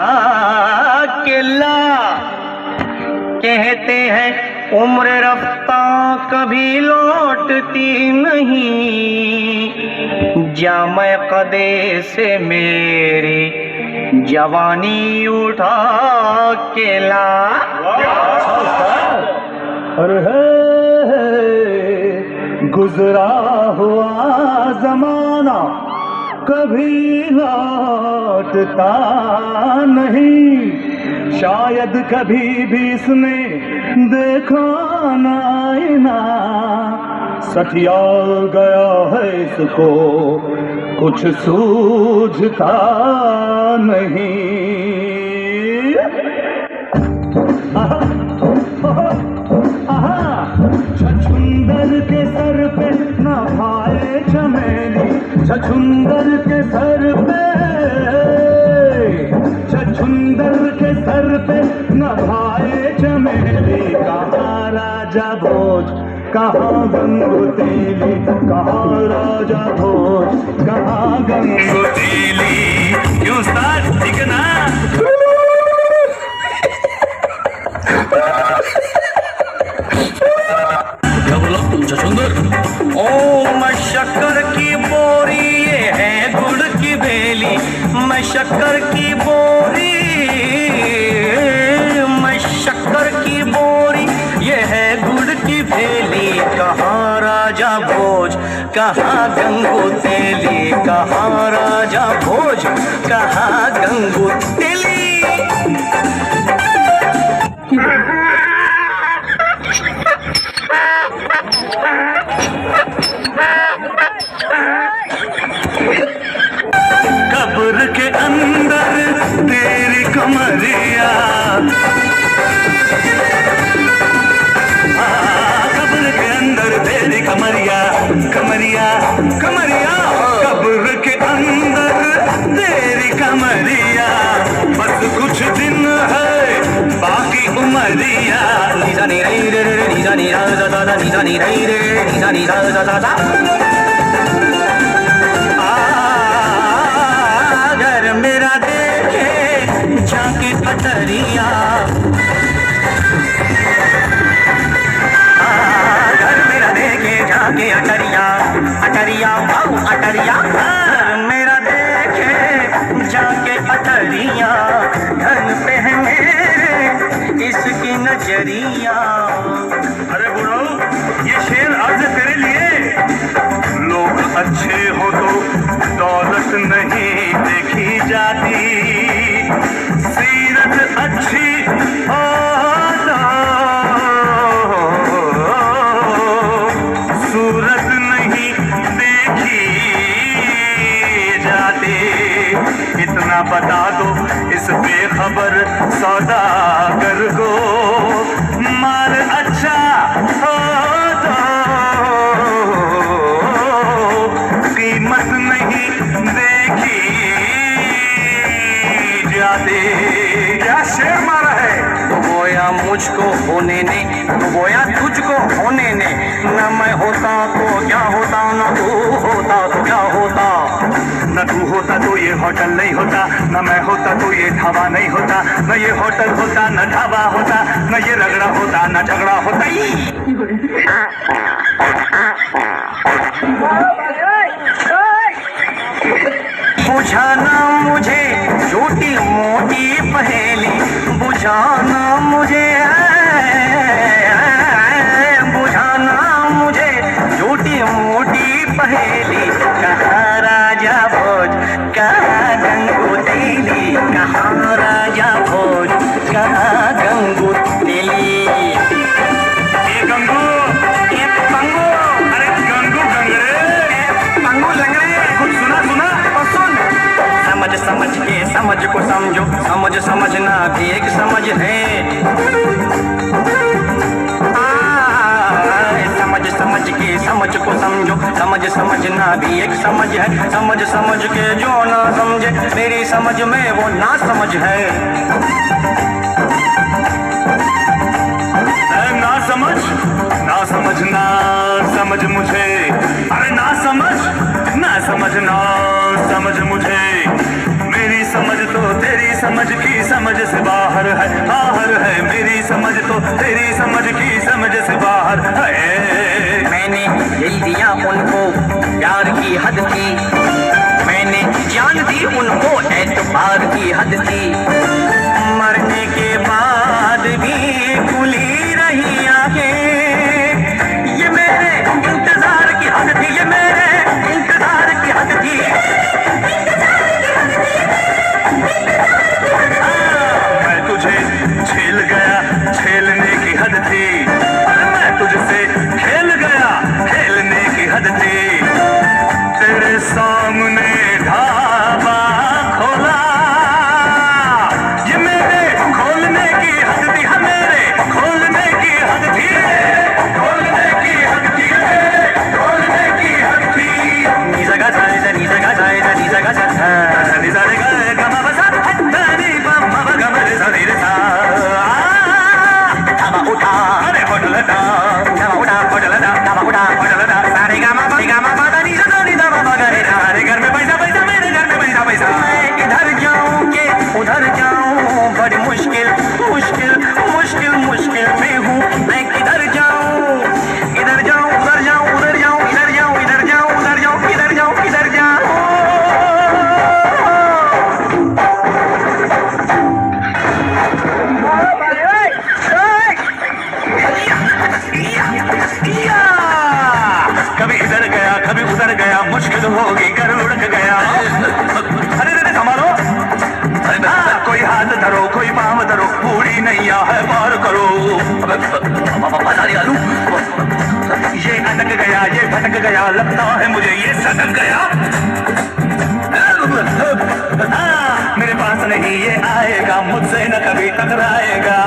अकेला कहते हैं उम्र रफ्ता कभी लौटती नहीं, जामे कदे से मेरी जवानी उठा केला। अरे गुजरा हुआ जमाना कभी लौटता नहीं, शायद कभी भी इसने देखा ना, सठिया गया है इसको कुछ सूझता नहीं। छछुंदर के सर पे न भाए चमेली, छछुंदर के सर पे, छछुंदर के सर पे न भाए चमेली। कहाँ राजा भोज कहाँ गंगोतेली, कहाँ राजा भोज कहाँ गंगोतेली। क्यों उस्ताद ठीक है ना? क्या बोला छछुंदर? ओ मैं शक्कर की बोरी ये है गुड़ की बेली, मैं शक्कर की बोरी, मैं शक्कर की बोरी ये है गुड़ की बेली। कहाँ राजा भोज कहाँ गंगू तेली, कहाँ राजा भोज कहाँ गंगू तेली। कब्र के अंदर तेरी कमरिया, कब्र के अंदर तेरी कमरिया, कमरिया कमरिया, कब्र के अंदर तेरी कमरिया। बस कुछ दिन है बाकी उमरिया। निजा नी रे रे रे निजा नी रा दा दा निजा नी रे रे निजा नी रा दा दा। अगर मेरा देखे झांके अटरिया, अगर मेरा देखे झांके अटरिया, अटरिया वाओ अटरिया। अगर मेरा देखे झांके अटरिया, धन पे है मेरे इसकी नजरिया। अरे बुढ़ाऊ ये शेर आज से तेरे लिए। लोग अच्छे हो तो दौलत नहीं देखी जाती, सीरत अच्छी हो तो सूरत नहीं देखी जाती। इतना बता दो इस बेखबर सौदागर को, माल अच्छा हो तो कीमत नहीं देखी जाती। क्या शेर मारा है? बोया मुझको होने ने, बोया तुझको होने ने, न मैं होता तो क्या होता, न तू होता तो क्या होता। न तू होता तो ये होटल नहीं होता, न मैं होता तो ये ढाबा नहीं होता, न ये होटल होता न ढाबा होता, न ये रगड़ा होता न झगड़ा होता। बुझाना मुझे छोटी मोटी पहेली, बुझाना मुझे, बुझाना मुझे छोटी मोटी पहेली। कहाँ राजा भोज कहाँ गंगू तेली, कहाँ राजा भोज कहाँ गंगू तेली। ये गंगू, ये पंगू, अरे गंगू गंगरे, पंगू लंगड़े, कुछ सुना सुना और सुन। समझ समझ के समझ को समझो, समझ समझना भी एक समझ है। समझ समझ के समझ को समझो, समझ समझना भी एक समझ है। समझ समझ के जो ना समझे मेरी समझ में वो ना समझ है। ना समझ, ना समझना समझ मुझे, अरे ना समझ ना समझना समझ मुझे। मेरी समझ तो तेरी समझ की समझ से बाहर है, बाहर है। मेरी समझ तो तेरी समझ की समझ से बाहर है। मैंने दिल दिया उनको प्यार की हद थी, मैंने जान दी उनको एतबार की हद थी। मरने के बाद भी खुली रही आंखें, ये मेरे इंतजार की हद थी, ये मेरे इंतजार की हद थी। मैं तुझे झेल गया, झेलने की हद थी। मैं तुझसे खेल गया, खेलने की हद थी। तेरे सामने ढाबा खोला, ये मेरे खोलने की हद थी, हाँ मेरे खोलने की हद थी, खोलने की हद थी, खोलने की हद थी। निजा गा जा निजा गा जा निजा गा जा निजा रे गा गा मा बा सा धा नी पा मा बा गा मा रे सा रे रे सा। धाबा उठा, अरे होटल दा, धाबा उठा, होटल दा, धाबा उठा, होटल दा। सारे गा मा पा नी सा नी दा मा पा गा रे गा। हमारे घर में पैसा पैसा, मेरे घर में पैसा पैसा। मैं इधर जाऊं के उधर जाऊं, बड़ी मुश्किल मुश्किल मुश्किल मुश्किल में हूँ। मैं किधर जाऊं, इधर जाऊं उधर जाऊं, उधर जाऊं इधर जाऊं, इधर जाऊं उधर जाऊं, इधर जाऊं इधर जाऊं। कभी इधर गया, कभी उधर गया, मुश्किल होगी कर लुढ़क गया। अरे अरे संभालो, कोई हाथ धरो, कोई पाँव धरो, बूढ़ी नैया है पार करो। ये अटक गया, ये भटक गया, लगता है मुझे ये सटक गया। मेरे पास नहीं ये आएगा, मुझसे न कभी टकराएगा।